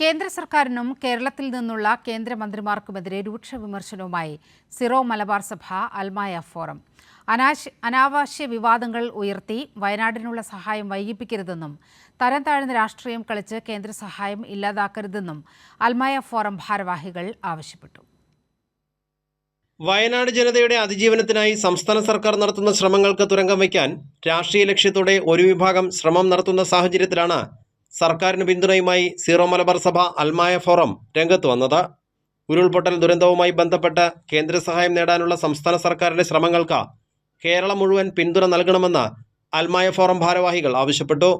കേന്ദ്ര സർക്കാരിനും കേരളത്തിൽ നിന്നുള്ള കേന്ദ്രമന്ത്രിമാർക്കുമെതിരെ രൂക്ഷ വിമർശനവുമായി സിറോ മലബാർ സഭ അൽമായ ഫോറം. അനാവശ്യ വിവാദങ്ങൾ ഉയർത്തി വയനാടിനുള്ള സഹായം വൈകിപ്പിക്കരുതെന്നും തരം താഴ്ന്ന രാഷ്ട്രീയം കളിച്ച് കേന്ദ്ര സഹായം ഇല്ലാതാക്കരുതെന്നും അൽമായ ഫോറം ഭാരവാഹികൾ ആവശ്യപ്പെട്ടു. വയനാട് ജനതയുടെ അതിജീവനത്തിനായി സംസ്ഥാന സർക്കാർ നടത്തുന്ന ശ്രമങ്ങൾക്ക് തുരങ്കം വയ്ക്കാൻ രാഷ്ട്രീയ ലക്ഷ്യത്തോടെ ഒരു വിഭാഗം ശ്രമം നടത്തുന്ന സാഹചര്യത്തിലാണ് സർക്കാരിന് പിന്തുണയുമായി സീറോ മലബാർ സഭ അൽമായ ഫോറം രംഗത്ത് വന്നത്. ഉരുൾപൊട്ടൽ ദുരന്തവുമായി ബന്ധപ്പെട്ട് കേന്ദ്ര സഹായം നേടാനുള്ള സംസ്ഥാന സർക്കാരിന്റെ ശ്രമങ്ങൾക്ക് കേരളം മുഴുവൻ പിന്തുണ നൽകണമെന്ന് അൽമായ ഫോറം ഭാരവാഹികൾ ആവശ്യപ്പെട്ടു.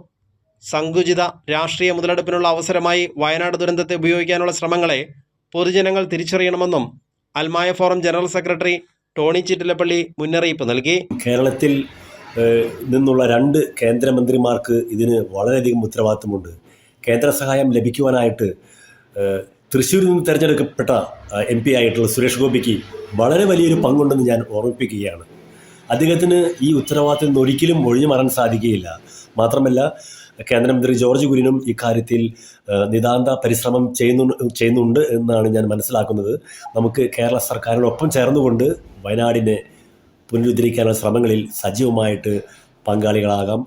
സങ്കുചിത രാഷ്ട്രീയ മുതലെടുപ്പിനുള്ള അവസരമായി വയനാട് ദുരന്തത്തെ ഉപയോഗിക്കാനുള്ള ശ്രമങ്ങളെ പൊതുജനങ്ങൾ തിരിച്ചറിയണമെന്നും Almaya forum general secretary Tony Chittilappally മുന്നറിയിപ്പ് നൽകി. കേരളത്തിൽ നിന്നുള്ള 2 കേന്ദ്രമന്ത്രിമാർക്ക് ഇതിന് വളരെയധികം ഉത്തരവാദിത്തമുണ്ട്. കേന്ദ്ര സഹായം ലഭിക്കുവാനായിട്ട് തൃശ്ശൂരിൽ നിന്ന് തിരഞ്ഞെടുക്കപ്പെട്ട MP ആയിട്ടുള്ള സുരേഷ് ഗോപിക്ക് വളരെ വലിയൊരു പങ്കുണ്ടെന്ന് ഞാൻ ഓർമ്മിപ്പിക്കുകയാണ്. അദ്ദേഹത്തിന് ഈ ഉത്തരവാദിത്തത്തിൽ നിന്ന് ഒരിക്കലും ഒഴിഞ്ഞു മാറാൻ സാധിക്കുകയില്ല. മാത്രമല്ല, കേന്ദ്രമന്ത്രി ജോർജ് കുര്യനും ഇക്കാര്യത്തിൽ നിതാന്ത പരിശ്രമം ചെയ്യുന്നുണ്ട് എന്നാണ് ഞാൻ മനസ്സിലാക്കുന്നത്. നമുക്ക് കേരള സർക്കാരിനൊപ്പം ചേർന്നുകൊണ്ട് വയനാടിനെ പുനരുദ്ധരിക്കാനുള്ള ശ്രമങ്ങളിൽ സജീവമായിട്ട് പങ്കാളികളാകാം.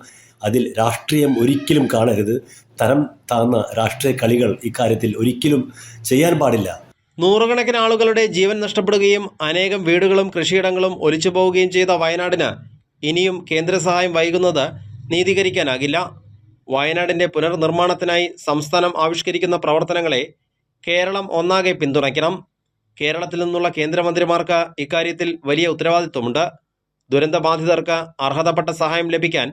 അതിൽ രാഷ്ട്രീയം ഒരിക്കലും കാണരുത്. തരം താഴ്ന്ന രാഷ്ട്രീയ കളികൾ ഇക്കാര്യത്തിൽ ഒരിക്കലും ചെയ്യാൻ പാടില്ല. നൂറുകണക്കിന് ആളുകളുടെ ജീവൻ നഷ്ടപ്പെടുകയും അനേകം വീടുകളും കൃഷിയിടങ്ങളും ഒലിച്ചു പോവുകയും ചെയ്ത വയനാടിന് ഇനിയും കേന്ദ്ര സഹായം വൈകുന്നത് നീതീകരിക്കാനാകില്ല. വയനാടിൻ്റെ പുനർനിർമ്മാണത്തിനായി സംസ്ഥാനം ആവിഷ്കരിക്കുന്ന പ്രവർത്തനങ്ങളെ കേരളം ഒന്നാകെ പിന്തുണയ്ക്കണം. കേരളത്തിൽ നിന്നുള്ള കേന്ദ്രമന്ത്രിമാർക്ക് ഇക്കാര്യത്തിൽ വലിയ ഉത്തരവാദിത്വമുണ്ട്. ദുരന്തബാധിതർക്ക് അർഹതപ്പെട്ട സഹായം ലഭിക്കാൻ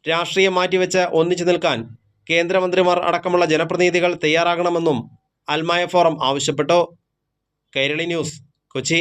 രാഷ്ട്രീയം മാറ്റിവെച്ച് ഒന്നിച്ചു നിൽക്കാൻ കേന്ദ്രമന്ത്രിമാർ അടക്കമുള്ള ജനപ്രതിനിധികൾ തയ്യാറാകണമെന്നും അൽമായ ഫോറം ആവശ്യപ്പെട്ടു. കൈരളി ന്യൂസ്, കൊച്ചി.